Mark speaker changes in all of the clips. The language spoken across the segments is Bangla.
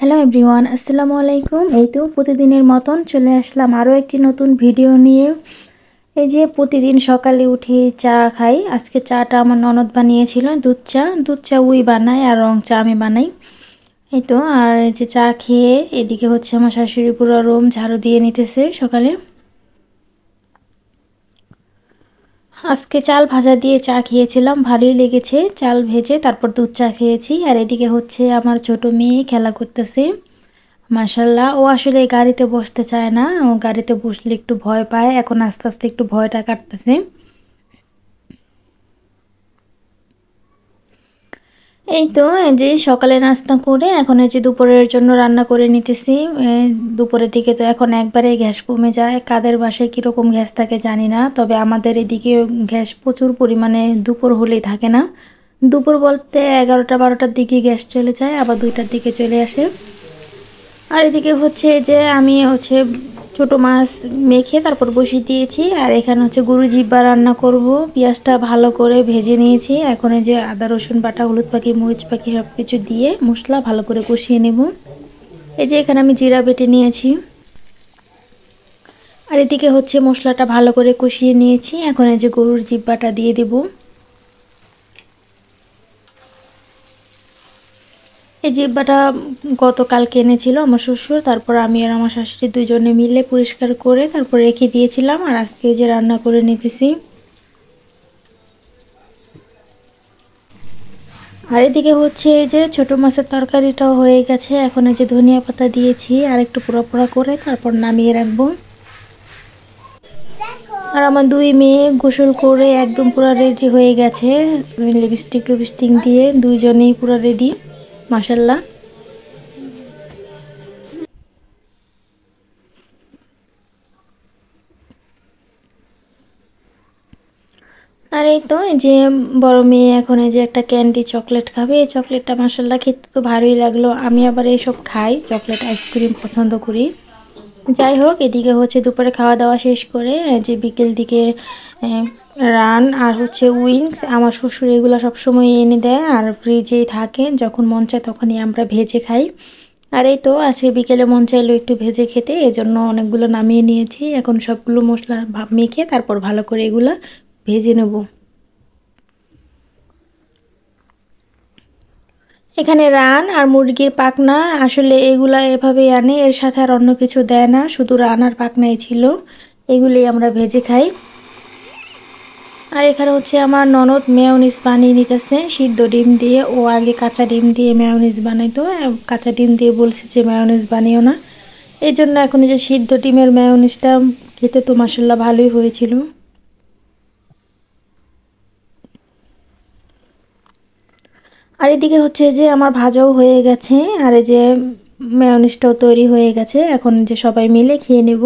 Speaker 1: হ্যালো এভরিওয়ান, আসসালামু আলাইকুম। এই তো প্রতিদিনের মতন চলে আসলাম আরও একটি নতুন ভিডিও নিয়ে। এই যে প্রতিদিন সকালে উঠে চা খাই। আজকে চাটা আমার ননদ বানিয়েছিল, দুধ চা উই বানায় আর রং চা আমি বানাই। এই তো আর এই যে চা খেয়ে এদিকে হচ্ছে আমার শাশুড়ি পুরো রুম ঝাড়ু দিয়ে নিতেছে সকালে। আজকে চাল ভাজা দিয়ে চা খেয়েছিলাম, ভালোই লেগেছে। চাল ভেজে তারপর দুধ চা খেয়েছি। আর এদিকে হচ্ছে আমার ছোট মেয়ে খেলা করতেছে। মাশাল্লাহ, ও আসলে গাড়িতে বসতে চায় না, ও গাড়িতে বসলে একটু ভয় পায়। এখন আস্তে আস্তে একটু ভয়টা কাটতেছে। এই তো এই যে সকালে নাস্তা করে এখন এই যে দুপুরের জন্য রান্না করে নিতেছি। দুপুরের দিকে তো এখন একবারে গ্যাস কমে যায়। কাদের বাসায় কীরকম গ্যাস থাকে জানি না, তবে আমাদের এদিকে গ্যাস প্রচুর পরিমাণে দুপুর হলেই থাকে না। দুপুর বলতে 11টা 12টার দিকে গ্যাস চলে যায়, আবার 2টার দিকে চলে আসে। আর এদিকে হচ্ছে যে আমি হচ্ছে ছোট মাছ মেখে তারপর বসিয়ে দিয়েছি। আর এখানে হচ্ছে গরু জিব্বা রান্না করব। পেঁয়াজটা ভালো করে ভেজে নিয়েছি। এখন এই যে আদা রসুন বাটা, হলুদ পাখি, মরিচ পাখি সব কিছু দিয়ে মশলা ভালো করে কষিয়ে নেব। এই যে এখানে আমি জিরা বেটে নিয়েছি। আর এদিকে হচ্ছে মশলাটা ভালো করে কষিয়ে নিয়েছি। এখন এই যে গরুর জিব্বাটা দিয়ে দেব। এই জিব্বাটা গতকালকে এনেছিল আমার শ্বশুর, তারপর আমি আর আমার শাশুড়ি দুজনে মিলে পরিষ্কার করে তারপর রেখে দিয়েছিলাম। আর আজকে যে রান্না করে নিতেছি। আর এদিকে হচ্ছে এই যে ছোটো মাছের তরকারিটাও হয়ে গেছে। এখন এই যে ধনিয়া পাতা দিয়েছি আর একটু পোড়া পোড়া করে তারপর নামিয়ে রাখবো। আর আমার দুই মেয়ে গোসল করে একদম পুরো রেডি হয়ে গেছে, লিপস্টিক দিয়ে দুইজনেই পুরো রেডি মাশাল্লাহ। আর এই তো এই যে বড় মেয়ে এখন এই যে একটা ক্যান্ডি চকলেট খাবে। এই চকলেটটা মাশাল্লাহ খেতে তো ভালোই লাগলো। আমি আবার এইসব খাই, চকলেট আইসক্রিম পছন্দ করি। যাই হোক, এদিকে হচ্ছে দুপুরে খাওয়া দাওয়া শেষ করে যে বিকেল দিকে রান আর হচ্ছে উইংস আমার শ্বশুর এগুলো সবসময় এনে দেয় আর ফ্রিজেই থাকে, যখন মন চায় তখনই আমরা ভেজে খাই। আর এই তো আজকে বিকেলে মন চাইলো একটু ভেজে খেতে, এজন্য অনেকগুলো নামিয়ে নিয়েছি। এখন সবগুলো মশলা মেখে তারপর ভালো করে এগুলো ভেজে নেব। এখানে রান আর মুরগির পাখনা, আসলে এগুলা এভাবেই আনে, এর সাথে আর অন্য কিছু দেয় না, শুধু রান আর পাখনাই ছিল। এগুলি আমরা ভেজে খাই। আর এখানে হচ্ছে আমার ননদ মেয়োনিজ বানিয়ে নিতেছে সিদ্ধ ডিম দিয়ে। ও আগে কাঁচা ডিম দিয়ে মেয়োনিজ বানাইতো, কাঁচা ডিম দিয়ে বলছে যে মেয়োনিজ বানিও না। এই জন্য এখন এই যে সিদ্ধ ডিমের মেয়োনিজটা খেতে তো মাসাল্লাহ ভালোই হয়েছিল। আর এদিকে হচ্ছে যে আমার ভাজাও হয়ে গেছে আর এই যে মেয়োনিজটাও তৈরি হয়ে গেছে। এখন যে সবাই মিলে খেয়ে নেব।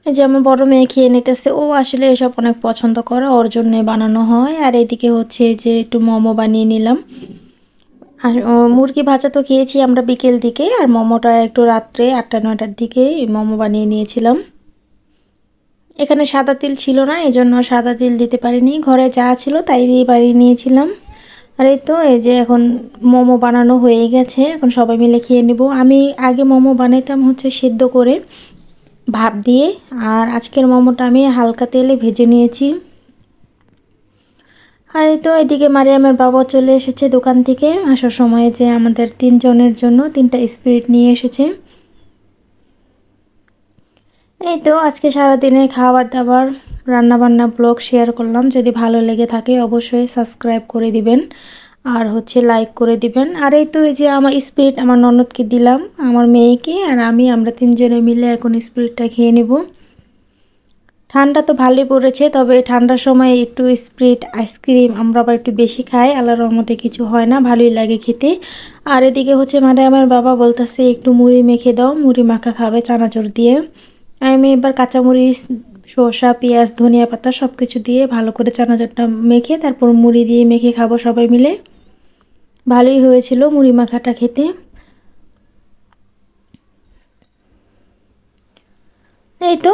Speaker 1: এই যে আমার বড় মেয়ে খেয়ে নিতেছে, ও আসলে এসব অনেক পছন্দ করে, ওর জন্য বানানো হয়। আর এদিকে হচ্ছে যে একটু মোমো বানিয়ে নিলাম। আর মুরগি ভাজা তো খেয়েছি আমরা বিকেল দিকে, আর মোমোটা একটু রাত্রে 8টা 9টার দিকে মোমো বানিয়ে নিয়েছিলাম। এখানে সাদা তিল ছিল না, এই জন্য সাদা তিল দিতে পারিনি, ঘরে যা ছিল তাই দিয়ে বানিয়ে নিয়েছিলাম। আর এই তো এই যে এখন মোমো বানানো হয়ে গেছে, এখন সবাই মিলে খেয়ে নেব। আমি আগে মোমো বানাইতাম হচ্ছে সেদ্ধ করে ভাপ দিয়ে, আর আজকের মোমোটা আমি হালকা তেলে ভেজে নিয়েছি। আর এই তো এদিকে মারিয়ামের বাবা চলে এসেছে দোকান থেকে, আসার সময় যে আমাদের 3জনের জন্য 3টা স্পিরিট নিয়ে এসেছে। এই তো আজকে সারাদিনের খাবার দাবার রান্নাবান্না ব্লগ শেয়ার করলাম। যদি ভালো লেগে থাকে অবশ্যই সাবস্ক্রাইব করে দিবেন আর হচ্ছে লাইক করে দিবেন। আর এই তো এই যে আমার স্পিরিট আমার ননদকে দিলাম, আমার মেয়েকে আর আমরা 3জনে মিলে এখন স্পিরিটটা খেয়ে নেব। ঠান্ডা তো ভালোই পড়েছে, তবে ঠান্ডার সময় একটু স্প্রিট আইসক্রিম আমরা আবার একটু বেশি খাই, আল্লাহর রহমতে কিছু হয় না, ভালোই লাগে খেতে। আর এদিকে হচ্ছে আমার বাবা বলতেছে একটু মুড়ি মেখে দাও, মুড়ি মাখা খাবে চানাচুর দিয়ে। আমি এবার কাঁচামরিচ, শসা, পেঁয়াজ, ধনিয়া পাতা সব কিছু দিয়ে ভালো করে চানাচুরটা মেখে তারপর মুড়ি দিয়ে মেখে খাবো সবাই মিলে। ভালোই হয়েছিল মুড়ি মাখাটা খেতে। এই তো